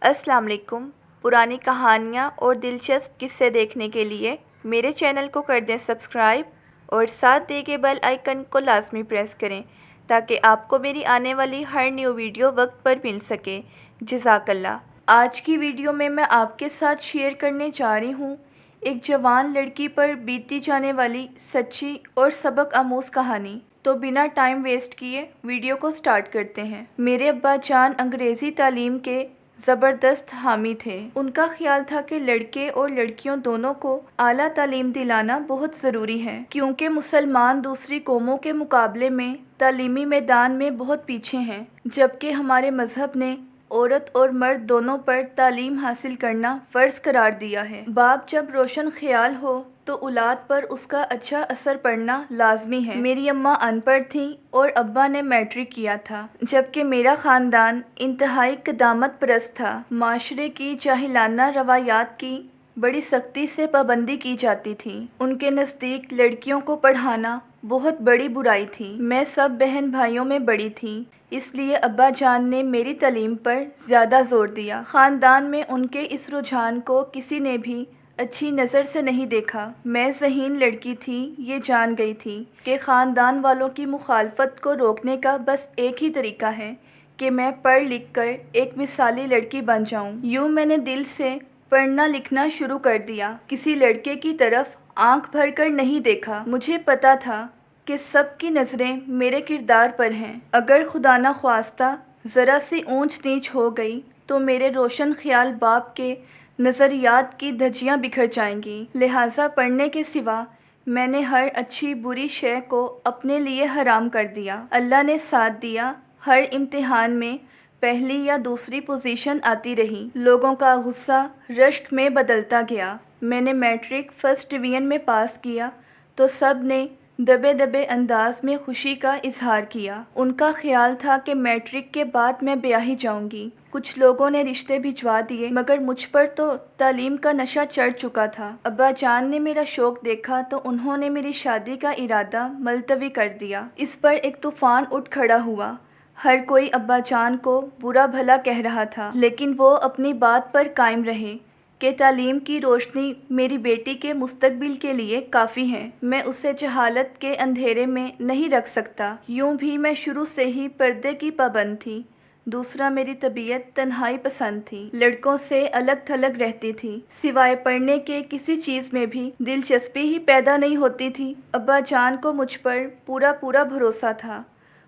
السلام علیکم۔ پرانی کہانیاں اور دلچسپ قصے دیکھنے کے لیے میرے چینل کو کر دیں سبسکرائب اور ساتھ دیے گئے بیل آئیکن کو لازمی پریس کریں تاکہ آپ کو میری آنے والی ہر نیو ویڈیو وقت پر مل سکے۔ جزاک اللہ۔ آج کی ویڈیو میں آپ کے ساتھ شیئر کرنے جا رہی ہوں ایک جوان لڑکی پر بیتی جانے والی سچی اور سبق آموز کہانی۔ تو بنا ٹائم ویسٹ کیے ویڈیو کو سٹارٹ کرتے ہیں۔ میرے ابا جان انگریزی تعلیم کے زبردست حامی تھے۔ ان کا خیال تھا کہ لڑکے اور لڑکیوں دونوں کو اعلیٰ تعلیم دلانا بہت ضروری ہے، کیونکہ مسلمان دوسری قوموں کے مقابلے میں تعلیمی میدان میں بہت پیچھے ہیں، جبکہ ہمارے مذہب نے عورت اور مرد دونوں پر تعلیم حاصل کرنا فرض قرار دیا ہے۔ باپ جب روشن خیال ہو تو اولاد پر اس کا اچھا اثر پڑنا لازمی ہے۔ میری اماں ان پڑھ تھیں اور ابا نے میٹرک کیا تھا، جبکہ میرا خاندان انتہائی قدامت پرست تھا۔ معاشرے کی جاہلانہ روایات کی بڑی سختی سے پابندی کی جاتی تھی۔ ان کے نزدیک لڑکیوں کو پڑھانا بہت بڑی برائی تھی۔ میں سب بہن بھائیوں میں بڑی تھی، اس لیے ابا جان نے میری تعلیم پر زیادہ زور دیا۔ خاندان میں ان کے اس رجحان کو کسی نے بھی اچھی نظر سے نہیں دیکھا۔ میں ذہین لڑکی تھی، یہ جان گئی تھی کہ خاندان والوں کی مخالفت کو روکنے کا بس ایک ہی طریقہ ہے کہ میں پڑھ لکھ کر ایک مثالی لڑکی بن جاؤں۔ یوں میں نے دل سے پڑھنا لکھنا شروع کر دیا، کسی لڑکے کی طرف آنکھ بھر کر نہیں دیکھا۔ مجھے پتا تھا کہ سب کی نظریں میرے کردار پر ہیں، اگر خدا نخواستہ ذرا سی اونچ نیچ ہو گئی تو میرے روشن خیال باپ کے نظریات کی دھجیاں بکھر جائیں گی۔ لہٰذا پڑھنے کے سوا میں نے ہر اچھی بری شے کو اپنے لیے حرام کر دیا۔ اللہ نے ساتھ دیا، ہر امتحان میں پہلی یا دوسری پوزیشن آتی رہی۔ لوگوں کا غصہ رشک میں بدلتا گیا۔ میں نے میٹرک فرسٹ ڈویژن میں پاس کیا تو سب نے دبے دبے انداز میں خوشی کا اظہار کیا۔ ان کا خیال تھا کہ میٹرک کے بعد میں بیاہی جاؤں گی۔ کچھ لوگوں نے رشتے بھجوا دیے، مگر مجھ پر تو تعلیم کا نشہ چڑھ چکا تھا۔ ابا جان نے میرا شوق دیکھا تو انہوں نے میری شادی کا ارادہ ملتوی کر دیا۔ اس پر ایک طوفان اٹھ کھڑا ہوا۔ ہر کوئی ابا جان کو برا بھلا کہہ رہا تھا، لیکن وہ اپنی بات پر قائم رہے کہ تعلیم کی روشنی میری بیٹی کے مستقبل کے لیے کافی ہے، میں اسے جہالت کے اندھیرے میں نہیں رکھ سکتا۔ یوں بھی میں شروع سے ہی پردے کی پابند تھی۔ دوسرا، میری طبیعت تنہائی پسند تھی، لڑکوں سے الگ تھلگ رہتی تھی، سوائے پڑھنے کے کسی چیز میں بھی دلچسپی ہی پیدا نہیں ہوتی تھی۔ ابا جان کو مجھ پر پورا بھروسہ تھا۔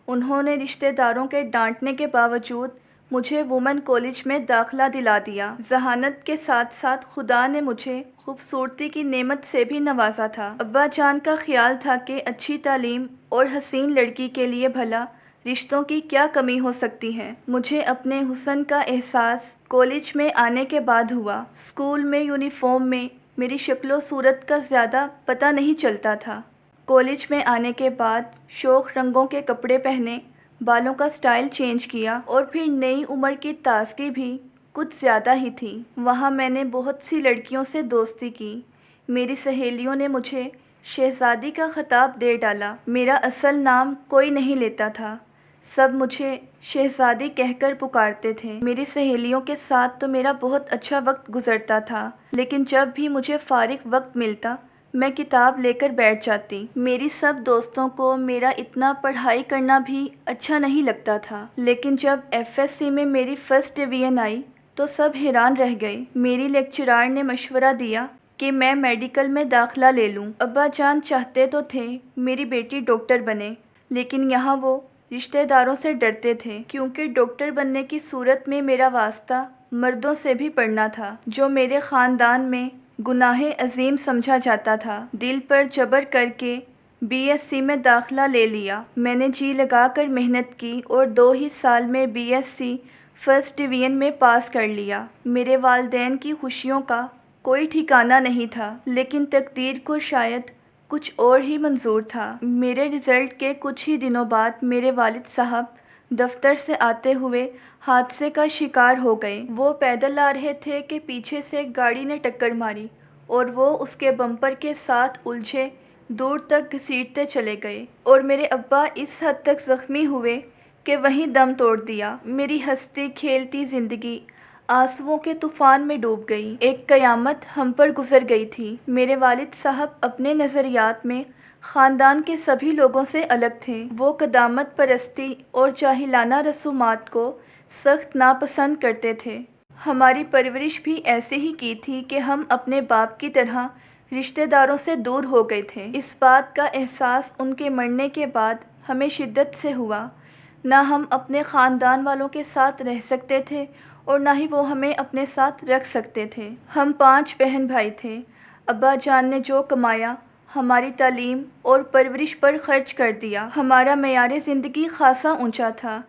انہوں نے رشتہ داروں کے ڈانٹنے کے باوجود مجھے وومن کالج میں داخلہ دلا دیا۔ ذہانت کے ساتھ ساتھ خدا نے مجھے خوبصورتی کی نعمت سے بھی نوازا تھا۔ ابا جان کا خیال تھا کہ اچھی تعلیم اور حسین لڑکی کے لیے بھلا رشتوں کی کیا کمی ہو سکتی ہے۔ مجھے اپنے حسن کا احساس کالج میں آنے کے بعد ہوا۔ اسکول میں یونیفارم میں میری شکل و صورت کا زیادہ پتہ نہیں چلتا تھا۔ کالج میں آنے کے بعد شوخ رنگوں کے کپڑے پہنے، بالوں کا سٹائل چینج کیا اور پھر نئی عمر کی تازگی بھی کچھ زیادہ ہی تھی۔ وہاں میں نے بہت سی لڑکیوں سے دوستی کی۔ میری سہیلیوں نے مجھے شہزادی کا خطاب دے ڈالا۔ میرا اصل نام کوئی نہیں لیتا تھا، سب مجھے شہزادی کہہ کر پکارتے تھے۔ میری سہیلیوں کے ساتھ تو میرا بہت اچھا وقت گزرتا تھا، لیکن جب بھی مجھے فارغ وقت ملتا میں کتاب لے کر بیٹھ جاتی۔ میری سب دوستوں کو میرا اتنا پڑھائی کرنا بھی اچھا نہیں لگتا تھا، لیکن جب FSC میں میری فرسٹ ڈویژن آئی تو سب حیران رہ گئے۔ میری لیکچرار نے مشورہ دیا کہ میں میڈیکل میں داخلہ لے لوں۔ ابا جان چاہتے تو تھے میری بیٹی ڈاکٹر بنے، لیکن یہاں وہ رشتہ داروں سے ڈرتے تھے، کیونکہ ڈاکٹر بننے کی صورت میں میرا واسطہ مردوں سے بھی پڑنا تھا، جو میرے خاندان میں گناہ عظیم سمجھا جاتا تھا۔ دل پر جبر کر کے BSc میں داخلہ لے لیا۔ میں نے جی لگا کر محنت کی اور 2 ہی سال میں BSc فرسٹ ڈویژن میں پاس کر لیا۔ میرے والدین کی خوشیوں کا کوئی ٹھکانہ نہیں تھا، لیکن تقدیر کو شاید کچھ اور ہی منظور تھا۔ میرے رزلٹ کے کچھ ہی دنوں بعد میرے والد صاحب دفتر سے آتے ہوئے حادثے کا شکار ہو گئے۔ وہ پیدل آ رہے تھے کہ پیچھے سے گاڑی نے ٹکر ماری اور وہ اس کے بمپر کے ساتھ الجھے دور تک گھسیٹتے چلے گئے، اور میرے ابا اس حد تک زخمی ہوئے کہ وہیں دم توڑ دیا۔ میری ہنستی کھیلتی زندگی آنسوؤں کے طوفان میں ڈوب گئی۔ ایک قیامت ہم پر گزر گئی تھی۔ میرے والد صاحب اپنے نظریات میں خاندان کے سبھی لوگوں سے الگ تھے۔ وہ قدامت پرستی اور جاہلانہ رسومات کو سخت ناپسند کرتے تھے۔ ہماری پرورش بھی ایسے ہی کی تھی کہ ہم اپنے باپ کی طرح رشتہ داروں سے دور ہو گئے تھے۔ اس بات کا احساس ان کے مرنے کے بعد ہمیں شدت سے ہوا۔ نہ ہم اپنے خاندان والوں کے ساتھ رہ سکتے تھے اور نہ ہی وہ ہمیں اپنے ساتھ رکھ سکتے تھے۔ ہم 5 بہن بھائی تھے۔ ابا جان نے جو کمایا ہماری تعلیم اور پرورش پر خرچ کر دیا۔ ہمارا معیار زندگی خاصا اونچا تھا۔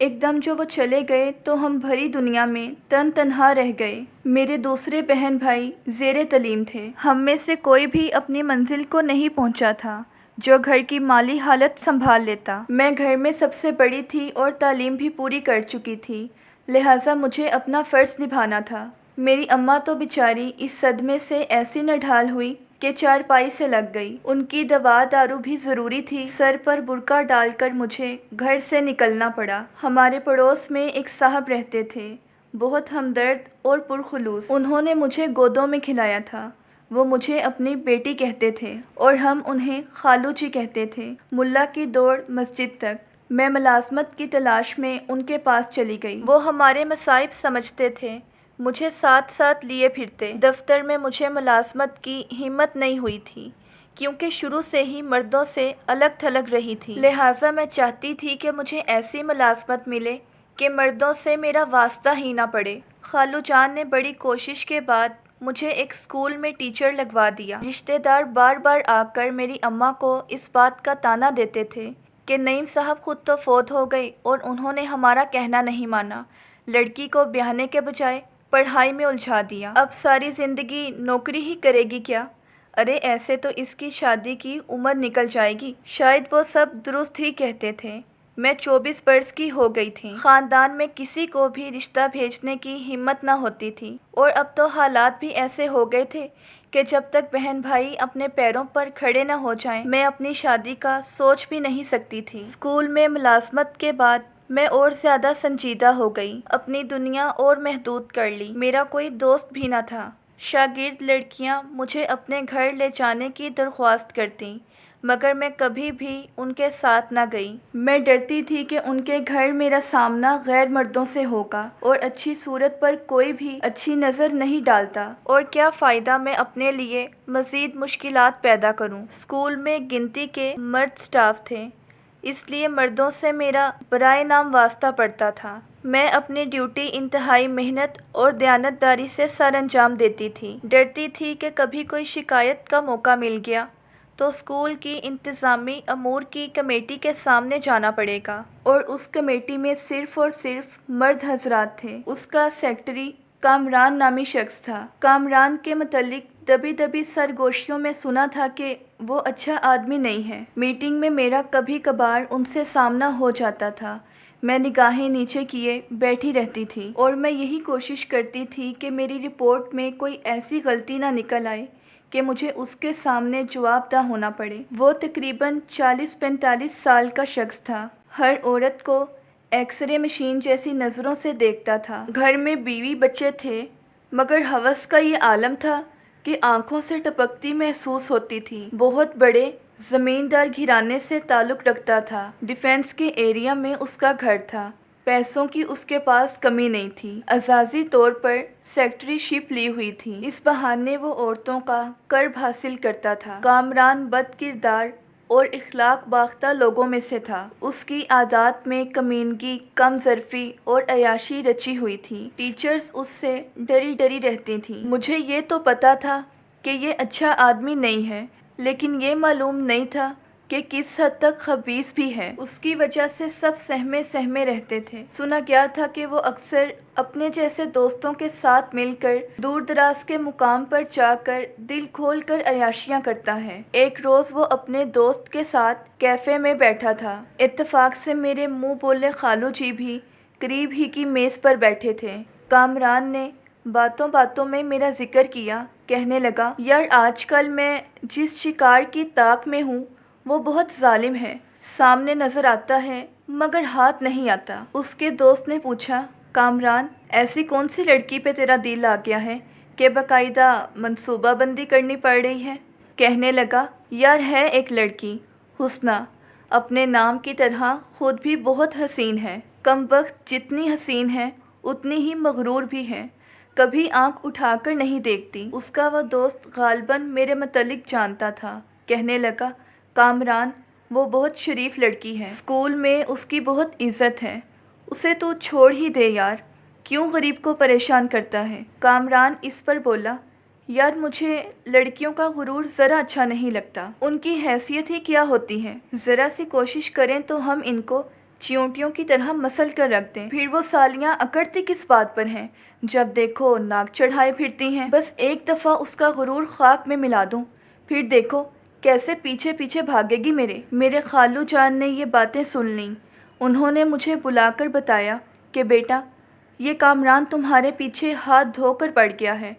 ایک دم جو وہ چلے گئے تو ہم بھری دنیا میں تنہا رہ گئے۔ میرے دوسرے بہن بھائی زیر تعلیم تھے۔ ہم میں سے کوئی بھی اپنی منزل کو نہیں پہنچا تھا جو گھر کی مالی حالت سنبھال لیتا۔ میں گھر میں سب سے بڑی تھی اور تعلیم بھی پوری کر چکی تھی، لہٰذا مجھے اپنا فرض نبھانا تھا۔ میری اماں تو بیچاری اس صدمے سے ایسی نڈھال ہوئی کہ چارپائی سے لگ گئی۔ ان کی دوا دارو بھی ضروری تھی۔ سر پر برقع ڈال کر مجھے گھر سے نکلنا پڑا۔ ہمارے پڑوس میں ایک صاحب رہتے تھے، بہت ہمدرد اور پرخلوص۔ انہوں نے مجھے گودوں میں کھلایا تھا۔ وہ مجھے اپنی بیٹی کہتے تھے اور ہم انہیں خالو جی کہتے تھے۔ ملا کی دوڑ مسجد تک۔ میں ملازمت کی تلاش میں ان کے پاس چلی گئی۔ وہ ہمارے مصائب سمجھتے تھے، مجھے ساتھ ساتھ لیے پھرتے۔ دفتر میں مجھے ملازمت کی ہمت نہیں ہوئی تھی کیونکہ شروع سے ہی مردوں سے الگ تھلگ رہی تھی، لہٰذا میں چاہتی تھی کہ مجھے ایسی ملازمت ملے کہ مردوں سے میرا واسطہ ہی نہ پڑے۔ خالو جان نے بڑی کوشش کے بعد مجھے ایک اسکول میں ٹیچر لگوا دیا۔ رشتہ دار بار بار آ کر میری اماں کو اس بات کا طعنہ دیتے تھے کہ نعیم صاحب خود تو فوت ہو گئے اور انہوں نے ہمارا کہنا نہیں مانا، لڑکی کو بیاہنے کے بجائے پڑھائی میں الجھا دیا، اب ساری زندگی نوکری ہی کرے گی کیا؟ ارے ایسے تو اس کی شادی کی عمر نکل جائے گی۔ شاید وہ سب درست ہی کہتے تھے۔ میں 24 برس کی ہو گئی تھی۔ خاندان میں کسی کو بھی رشتہ بھیجنے کی ہمت نہ ہوتی تھی اور اب تو حالات بھی ایسے ہو گئے تھے کہ جب تک بہن بھائی اپنے پیروں پر کھڑے نہ ہو جائیں میں اپنی شادی کا سوچ بھی نہیں سکتی تھی۔ اسکول میں ملازمت کے بعد میں اور زیادہ سنجیدہ ہو گئی، اپنی دنیا اور محدود کر لی۔ میرا کوئی دوست بھی نہ تھا۔ شاگرد لڑکیاں مجھے اپنے گھر لے جانے کی درخواست کرتیں مگر میں کبھی بھی ان کے ساتھ نہ گئی۔ میں ڈرتی تھی کہ ان کے گھر میرا سامنا غیر مردوں سے ہوگا اور اچھی صورت پر کوئی بھی اچھی نظر نہیں ڈالتا، اور کیا فائدہ میں اپنے لیے مزید مشکلات پیدا کروں۔ اسکول میں گنتی کے مرد سٹاف تھے، اس لیے مردوں سے میرا برائے نام واسطہ پڑتا تھا۔ میں اپنی ڈیوٹی انتہائی محنت اور دیانتداری سے سر انجام دیتی تھی۔ ڈرتی تھی کہ کبھی کوئی شکایت کا موقع مل گیا تو اسکول کی انتظامی امور کی کمیٹی کے سامنے جانا پڑے گا، اور اس کمیٹی میں صرف اور صرف مرد حضرات تھے۔ اس کا سیکرٹری کامران نامی شخص تھا۔ کامران کے متعلق دبی دبی سرگوشیوں میں سنا تھا کہ وہ اچھا آدمی نہیں ہے۔ میٹنگ میں میرا کبھی کبھار ان سے سامنا ہو جاتا تھا۔ میں نگاہیں نیچے کیے بیٹھی رہتی تھی اور میں یہی کوشش کرتی تھی کہ میری رپورٹ میں کوئی ایسی غلطی نہ نکل آئے کہ مجھے اس کے سامنے جواب دہ ہونا پڑے۔ وہ تقریباً 40-45 سال کا شخص تھا۔ ہر عورت کو ایکس رے مشین جیسی نظروں سے دیکھتا تھا۔ گھر میں بیوی بچے تھے مگر ہوس کا یہ عالم تھا کہ آنکھوں سے ٹپکتی محسوس ہوتی تھی۔ بہت بڑے زمیندار گھرانے سے تعلق رکھتا تھا۔ ڈیفینس کے ایریا میں اس کا گھر تھا۔ پیسوں کی اس کے پاس کمی نہیں تھی۔ اعزازی طور پر سیکرٹری شپ لی ہوئی تھی۔ اس بہانے وہ عورتوں کا قرب حاصل کرتا تھا۔ کامران بد کردار اور اخلاق باختہ لوگوں میں سے تھا۔ اس کی عادات میں کمینگی، کم ظرفی اور عیاشی رچی ہوئی تھی۔ ٹیچرز اس سے ڈری ڈری رہتی تھیں۔ مجھے یہ تو پتا تھا کہ یہ اچھا آدمی نہیں ہے، لیکن یہ معلوم نہیں تھا کہ کس حد تک خبیث بھی ہے۔ اس کی وجہ سے سب سہمے رہتے تھے۔ سنا گیا تھا کہ وہ اکثر اپنے جیسے دوستوں کے ساتھ مل کر دور دراز کے مقام پر جا کر دل کھول کر عیاشیاں کرتا ہے۔ ایک روز وہ اپنے دوست کے ساتھ کیفے میں بیٹھا تھا۔ اتفاق سے میرے منہ بولے خالو جی بھی قریب ہی کی میز پر بیٹھے تھے۔ کامران نے باتوں باتوں میں میرا ذکر کیا، کہنے لگا، یار آج کل میں جس شکار کی طاق میں ہوں وہ بہت ظالم ہے، سامنے نظر آتا ہے مگر ہاتھ نہیں آتا۔ اس کے دوست نے پوچھا، کامران، ایسی کون سی لڑکی پہ تیرا دل آ گیا ہے کہ باقاعدہ منصوبہ بندی کرنی پڑ رہی ہے؟ کہنے لگا، یار ہے ایک لڑکی، حسنہ، اپنے نام کی طرح خود بھی بہت حسین ہے۔ کمبخت جتنی حسین ہے اتنی ہی مغرور بھی ہے، کبھی آنکھ اٹھا کر نہیں دیکھتی۔ اس کا وہ دوست غالباً میرے متعلق جانتا تھا۔ کہنے لگا، کامران، وہ بہت شریف لڑکی ہے، اسکول میں اس کی بہت عزت ہے، اسے تو چھوڑ ہی دے یار، کیوں غریب کو پریشان کرتا ہے؟ کامران اس پر بولا، یار مجھے لڑکیوں کا غرور ذرا اچھا نہیں لگتا، ان کی حیثیت ہی کیا ہوتی ہے، ذرا سی کوشش کریں تو ہم ان کو چیونٹیوں کی طرح مسل کر رکھ دیں، پھر وہ سالیاں اکڑتی کس بات پر ہیں، جب دیکھو ناک چڑھائے پھرتی ہیں۔ بس ایک دفعہ اس کا غرور خاک میں ملا دوں، پھر دیکھو کیسے پیچھے پیچھے بھاگے گی میرے خالو جان نے یہ باتیں سن لیں۔ انہوں نے مجھے بلا کر بتایا کہ بیٹا، یہ کامران تمہارے پیچھے ہاتھ دھو کر پڑ گیا ہے،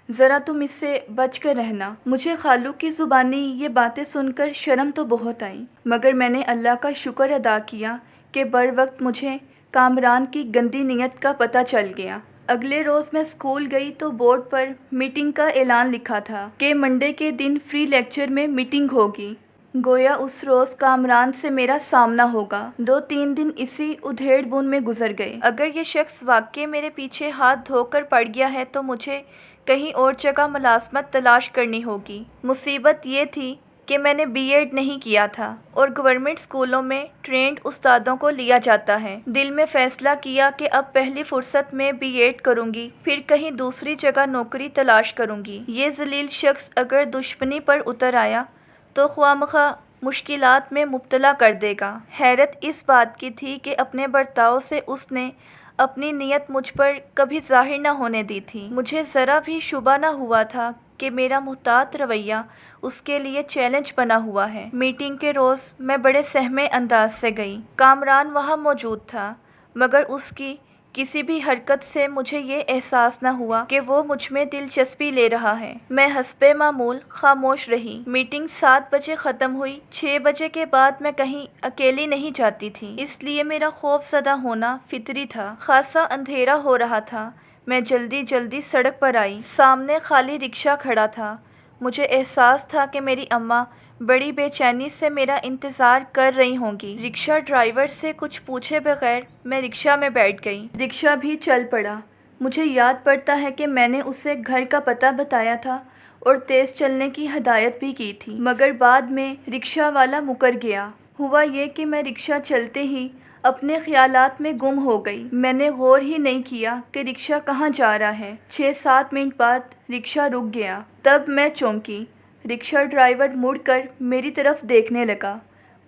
ذرا تم اس سے بچ کر رہنا۔ مجھے خالو کی زبانی یہ باتیں سن کر شرم تو بہت آئی، مگر میں نے اللہ کا شکر ادا کیا کہ بر وقت مجھے کامران کی گندی نیت کا پتہ چل گیا۔ اگلے روز میں اسکول گئی تو بورڈ پر میٹنگ کا اعلان لکھا تھا کہ منڈے کے دن فری لیکچر میں میٹنگ ہوگی۔ گویا اس روز کامران سے میرا سامنا ہوگا۔ 2-3 دن اسی ادھیڑ بن میں گزر گئے۔ اگر یہ شخص واقعی میرے پیچھے ہاتھ دھو کر پڑ گیا ہے تو مجھے کہیں اور جگہ ملازمت تلاش کرنی ہوگی۔ مصیبت یہ تھی کہ میں نے بی ایڈ نہیں کیا تھا اور گورنمنٹ اسکولوں میں ٹرینڈ استادوں کو لیا جاتا ہے۔ دل میں فیصلہ کیا کہ اب پہلی فرصت میں بی ایڈ کروں گی، پھر کہیں دوسری جگہ نوکری تلاش کروں گی۔ یہ ذلیل شخص اگر دشمنی پر اتر آیا تو خواہ مشکلات میں مبتلا کر دے گا۔ حیرت اس بات کی تھی کہ اپنے برتاؤ سے اس نے اپنی نیت مجھ پر کبھی ظاہر نہ ہونے دی تھی۔ مجھے ذرا بھی شبہ نہ ہوا تھا کہ میرا محتاط رویہ اس کے لیے چیلنج بنا ہوا ہے۔ میٹنگ کے روز میں بڑے سہمے انداز سے گئی۔ کامران وہاں موجود تھا، مگر اس کی کسی بھی حرکت سے مجھے یہ احساس نہ ہوا کہ وہ مجھ میں دلچسپی لے رہا ہے۔ میں حسب معمول خاموش رہی۔ میٹنگ 7 بجے ختم ہوئی۔ 6 بجے کے بعد میں کہیں اکیلی نہیں جاتی تھی، اس لیے میرا خوف زدہ ہونا فطری تھا۔ خاصا اندھیرا ہو رہا تھا۔ میں جلدی سڑک پر آئی۔ سامنے خالی رکشہ کھڑا تھا۔ مجھے احساس تھا کہ میری اماں بڑی بے چینی سے میرا انتظار کر رہی ہوں گی۔ رکشہ ڈرائیور سے کچھ پوچھے بغیر میں رکشہ میں بیٹھ گئی۔ رکشہ بھی چل پڑا۔ مجھے یاد پڑتا ہے کہ میں نے اسے گھر کا پتہ بتایا تھا اور تیز چلنے کی ہدایت بھی کی تھی، مگر بعد میں رکشہ والا مکر گیا۔ ہوا یہ کہ میں رکشہ چلتے ہی اپنے خیالات میں گم ہو گئی۔ میں نے غور ہی نہیں کیا کہ رکشہ کہاں جا رہا ہے۔ 6-7 منٹ بعد رکشہ رک گیا، تب میں چونکی۔ رکشہ ڈرائیور مڑ کر میری طرف دیکھنے لگا۔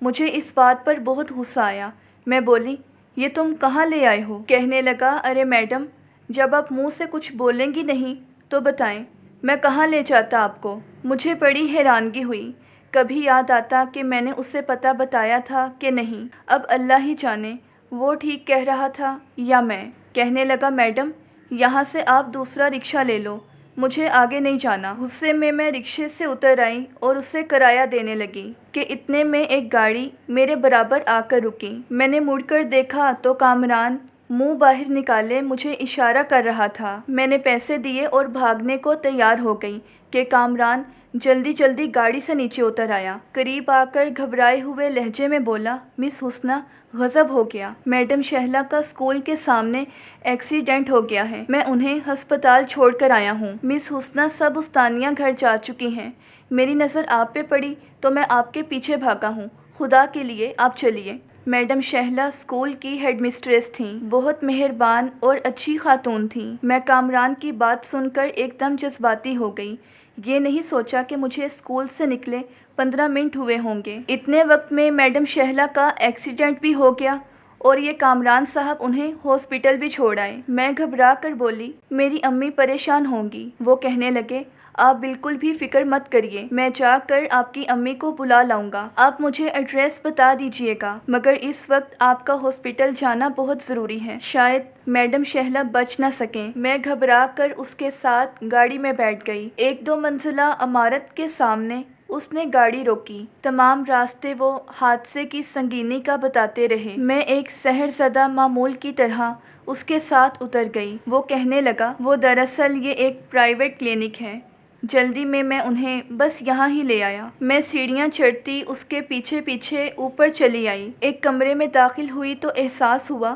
مجھے اس بات پر بہت غصہ آیا۔ میں بولی، یہ تم کہاں لے آئے ہو؟ کہنے لگا، ارے میڈم، جب آپ منہ سے کچھ بولیں گی نہیں تو بتائیں میں کہاں لے جاتا آپ کو؟ مجھے بڑی حیرانگی ہوئی۔ کبھی یاد آتا کہ میں نے اسے پتہ بتایا تھا کہ نہیں۔ اب اللہ ہی جانے وہ ٹھیک کہہ رہا تھا یا میں۔ کہنے لگا، میڈم، یہاں سے آپ دوسرا رکشہ لے لو، مجھے آگے نہیں جانا۔ غصے میں رکشے سے اتر آئی اور اسے کرایہ دینے لگی کہ اتنے میں ایک گاڑی میرے برابر آ کر رکی۔ میں نے مڑ کر دیکھا تو کامران منہ باہر نکالے مجھے اشارہ کر رہا تھا۔ میں نے پیسے دیے اور بھاگنے کو تیار ہو گئی کہ کامران جلدی گاڑی سے نیچے اتر آیا۔ قریب آ کر گھبرائے ہوئے لہجے میں بولا، مس حسنہ، غضب ہو گیا، میڈم شہلا کا اسکول کے سامنے ایکسیڈنٹ ہو گیا ہے، میں انہیں ہسپتال چھوڑ کر آیا ہوں۔ مس حسنہ سب استانیاں گھر جا چکی ہیں، میری نظر آپ پہ پڑی تو میں آپ کے پیچھے بھاگا ہوں، خدا کے لیے آپ چلیے۔ میڈم شہلا اسکول کی ہیڈ مسٹریس تھیں، بہت مہربان اور اچھی خاتون تھیں۔ میں کامران کی بات سن کر ایک دم جذباتی ہو گئی۔ یہ نہیں سوچا کہ مجھے اسکول سے نکلے 15 منٹ ہوئے ہوں گے، اتنے وقت میں میڈم شہلا کا ایکسیڈنٹ بھی ہو گیا اور یہ کامران صاحب انہیں ہاسپٹل بھی چھوڑ آئے۔ میں گھبرا کر بولی، میری امی پریشان ہوں گی۔ وہ کہنے لگے، آپ بالکل بھی فکر مت کریے، میں جا کر آپ کی امی کو بلا لاؤں گا، آپ مجھے ایڈریس بتا دیجیے گا، مگر اس وقت آپ کا ہاسپٹل جانا بہت ضروری ہے، شاید میڈم شہلا بچ نہ سکیں۔ میں گھبرا کر اس کے ساتھ گاڑی میں بیٹھ گئی۔ 1-2 منزلہ عمارت کے سامنے اس نے گاڑی روکی۔ تمام راستے وہ حادثے کی سنگینی کا بتاتے رہے۔ میں ایک سحر زدہ معمول کی طرح اس کے ساتھ اتر گئی۔ وہ کہنے لگا وہ دراصل یہ ایک پرائیویٹ کلینک ہے، جلدی میں انہیں بس یہاں ہی لے آیا۔ میں سیڑھیاں چڑھتی اس کے پیچھے پیچھے اوپر چلی آئی۔ ایک کمرے میں داخل ہوئی تو احساس ہوا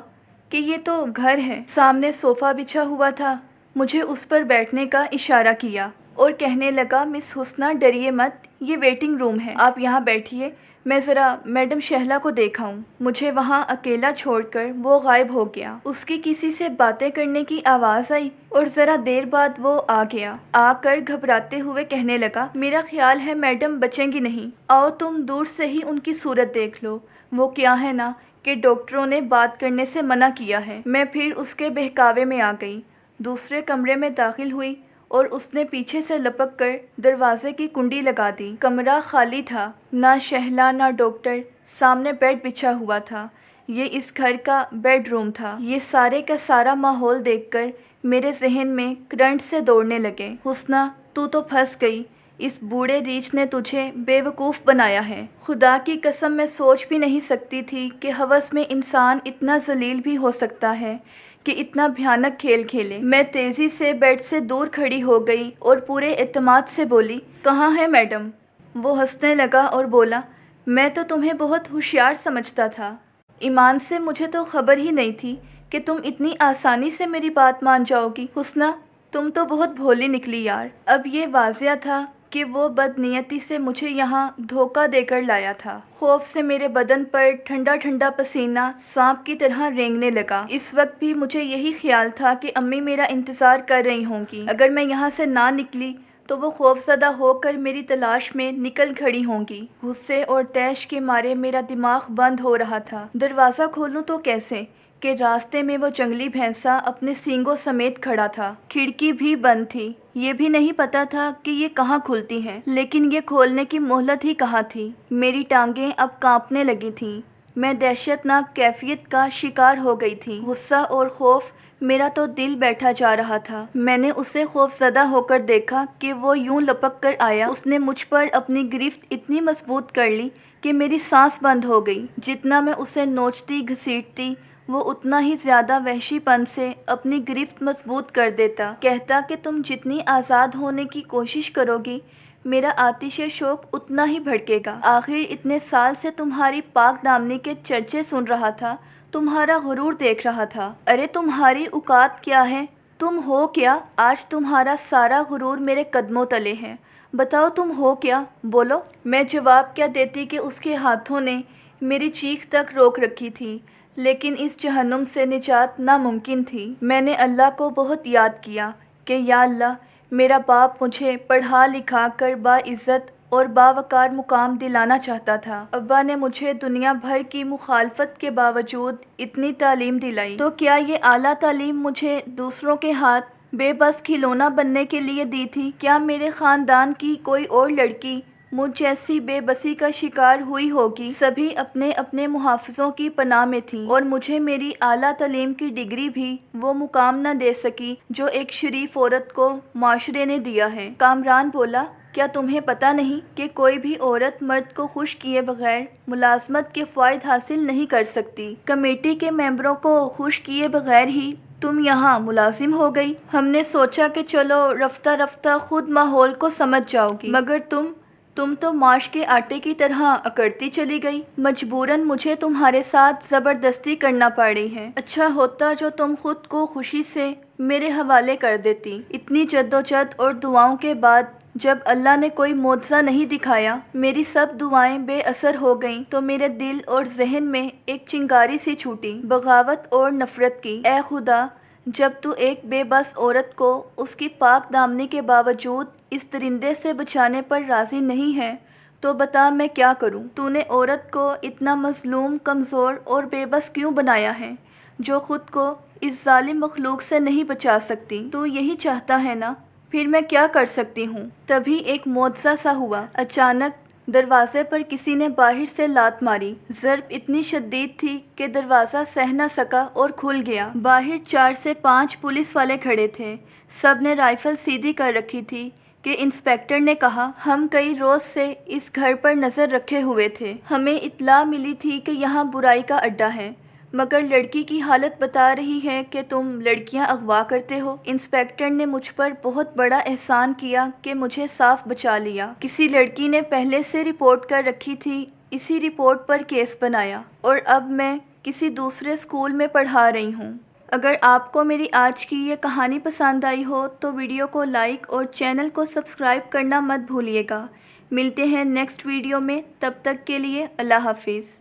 کہ یہ تو گھر ہے۔ سامنے صوفہ بچھا ہوا تھا۔ مجھے اس پر بیٹھنے کا اشارہ کیا اور کہنے لگا مس حسنہ ڈریے مت، یہ ویٹنگ روم ہے، آپ یہاں بیٹھیے، میں ذرا میڈم شہلہ کو دیکھاؤں۔ مجھے وہاں اکیلا چھوڑ کر وہ غائب ہو گیا۔ اس کی کسی سے باتیں کرنے کی آواز آئی اور ذرا دیر بعد وہ آ گیا۔ آ کر گھبراتے ہوئے کہنے لگا میرا خیال ہے میڈم بچیں گی نہیں، آؤ تم دور سے ہی ان کی صورت دیکھ لو، وہ کیا ہے نا کہ ڈاکٹروں نے بات کرنے سے منع کیا ہے۔ میں پھر اس کے بہکاوے میں آ گئی، دوسرے کمرے میں داخل ہوئی اور اس نے پیچھے سے لپک کر دروازے کی کنڈی لگا دی۔ کمرہ خالی تھا، نہ شہلہ نہ ڈاکٹر، سامنے بیڈ بچھا ہوا تھا۔ یہ اس گھر کا بیڈ روم تھا۔ یہ سارے کا سارا ماحول دیکھ کر میرے ذہن میں کرنٹ سے دوڑنے لگے۔ حسنہ تو پھنس گئی، اس بوڑھے ریچھ نے تجھے بے وقوف بنایا ہے۔ خدا کی قسم میں سوچ بھی نہیں سکتی تھی کہ ہوس میں انسان اتنا ذلیل بھی ہو سکتا ہے کہ اتنا بھیانک کھیل کھیلے۔ میں تیزی سے بیڈ سے دور کھڑی ہو گئی اور پورے اعتماد سے بولی کہاں ہے میڈم؟ وہ ہنسنے لگا اور بولا میں تو تمہیں بہت ہوشیار سمجھتا تھا، ایمان سے مجھے تو خبر ہی نہیں تھی کہ تم اتنی آسانی سے میری بات مان جاؤ گی۔ حسنہ تم تو بہت بھولی نکلی یار۔ اب یہ واضح تھا کہ وہ بدنیتی سے مجھے یہاں دھوکہ دے کر لایا تھا۔ خوف سے میرے بدن پر ٹھنڈا ٹھنڈا پسینہ سانپ کی طرح رینگنے لگا۔ اس وقت بھی مجھے یہی خیال تھا کہ امی میرا انتظار کر رہی ہوں گی، اگر میں یہاں سے نہ نکلی تو وہ خوف زدہ ہو کر میری تلاش میں نکل کھڑی ہوں گی۔ غصے اور طیش کے مارے میرا دماغ بند ہو رہا تھا۔ دروازہ کھولوں تو کیسے کہ راستے میں وہ جنگلی بھینسا اپنے سینگوں سمیت کھڑا تھا۔ کھڑکی بھی بند تھی، یہ بھی نہیں پتا تھا کہ یہ کہاں کھلتی ہیں، لیکن یہ کھولنے کی مہلت ہی کہاں تھی۔ میری ٹانگیں اب کانپنے لگی تھیں، میں دہشت ناک کیفیت کا شکار ہو گئی تھی۔ غصہ اور خوف میرا تو دل بیٹھا جا رہا تھا۔ میں نے اسے خوف زدہ ہو کر دیکھا کہ وہ یوں لپک کر آیا۔ اس نے مجھ پر اپنی گرفت اتنی مضبوط کر لی کہ میری سانس بند ہو گئی۔ جتنا میں اسے نوچتی گھسیٹتی وہ اتنا ہی زیادہ وحشی پن سے اپنی گرفت مضبوط کر دیتا، کہتا کہ تم جتنی آزاد ہونے کی کوشش کرو گی میرا آتش شوق اتنا ہی بھڑکے گا۔ آخر اتنے سال سے تمہاری پاک دامنی کے چرچے سن رہا تھا، تمہارا غرور دیکھ رہا تھا۔ ارے تمہاری اوقات کیا ہے، تم ہو کیا؟ آج تمہارا سارا غرور میرے قدموں تلے ہے، بتاؤ تم ہو کیا، بولو۔ میں جواب کیا دیتی کہ اس کے ہاتھوں نے میری چیخ تک روک رکھی تھی، لیکن اس جہنم سے نجات ناممکن تھی۔ میں نے اللہ کو بہت یاد کیا کہ یا اللہ میرا باپ مجھے پڑھا لکھا کر باعزت اور باوقار مقام دلانا چاہتا تھا، ابا نے مجھے دنیا بھر کی مخالفت کے باوجود اتنی تعلیم دلائی، تو کیا یہ اعلیٰ تعلیم مجھے دوسروں کے ہاتھ بے بس کھلونا بننے کے لیے دی تھی؟ کیا میرے خاندان کی کوئی اور لڑکی مجھ جیسی بے بسی کا شکار ہوئی ہوگی؟ سبھی اپنے اپنے محافظوں کی پناہ میں تھیں اور مجھے میری اعلیٰ تعلیم کی ڈگری بھی وہ مقام نہ دے سکی جو ایک شریف عورت کو معاشرے نے دیا ہے۔ کامران بولا کیا تمہیں پتہ نہیں کہ کوئی بھی عورت مرد کو خوش کیے بغیر ملازمت کے فوائد حاصل نہیں کر سکتی؟ کمیٹی کے ممبروں کو خوش کیے بغیر ہی تم یہاں ملازم ہو گئی۔ ہم نے سوچا کہ چلو رفتہ رفتہ خود ماحول کو سمجھ جاؤ گی، مگر تم تو ماش کے آٹے کی طرح اکڑتی چلی گئی۔ مجبوراً مجھے تمہارے ساتھ زبردستی کرنا پڑ رہی ہے۔ اچھا ہوتا جو تم خود کو خوشی سے میرے حوالے کر دیتی۔ اتنی جدوجہد اور دعاؤں کے بعد جب اللہ نے کوئی معجزہ نہیں دکھایا، میری سب دعائیں بے اثر ہو گئیں، تو میرے دل اور ذہن میں ایک چنگاری سی چھوٹی، بغاوت اور نفرت کی۔ اے خدا، جب تو ایک بے بس عورت کو اس کی پاک دامنی کے باوجود اس درندے سے بچانے پر راضی نہیں ہے تو بتا میں کیا کروں؟ تو نے عورت کو اتنا مظلوم، کمزور اور بے بس کیوں بنایا ہے جو خود کو اس ظالم مخلوق سے نہیں بچا سکتی؟ تو یہی چاہتا ہے نا، پھر میں کیا کر سکتی ہوں؟ تبھی ایک معجزہ سا ہوا۔ اچانک دروازے پر کسی نے باہر سے لات ماری، ضرب اتنی شدید تھی کہ دروازہ سہ نہ سکا اور کھل گیا۔ باہر 4 سے 5 پولیس والے کھڑے تھے، سب نے رائفل سیدھی کر رکھی تھی کہ انسپکٹر نے کہا ہم کئی روز سے اس گھر پر نظر رکھے ہوئے تھے، ہمیں اطلاع ملی تھی کہ یہاں برائی کا اڈا ہے، مگر لڑکی کی حالت بتا رہی ہے کہ تم لڑکیاں اغوا کرتے ہو۔ انسپیکٹر نے مجھ پر بہت بڑا احسان کیا کہ مجھے صاف بچا لیا۔ کسی لڑکی نے پہلے سے رپورٹ کر رکھی تھی، اسی رپورٹ پر کیس بنایا، اور اب میں کسی دوسرے اسکول میں پڑھا رہی ہوں۔ اگر آپ کو میری آج کی یہ کہانی پسند آئی ہو تو ویڈیو کو لائک اور چینل کو سبسکرائب کرنا مت بھولیے گا۔ ملتے ہیں نیکسٹ ویڈیو میں، تب تک کے لیے اللہ حافظ۔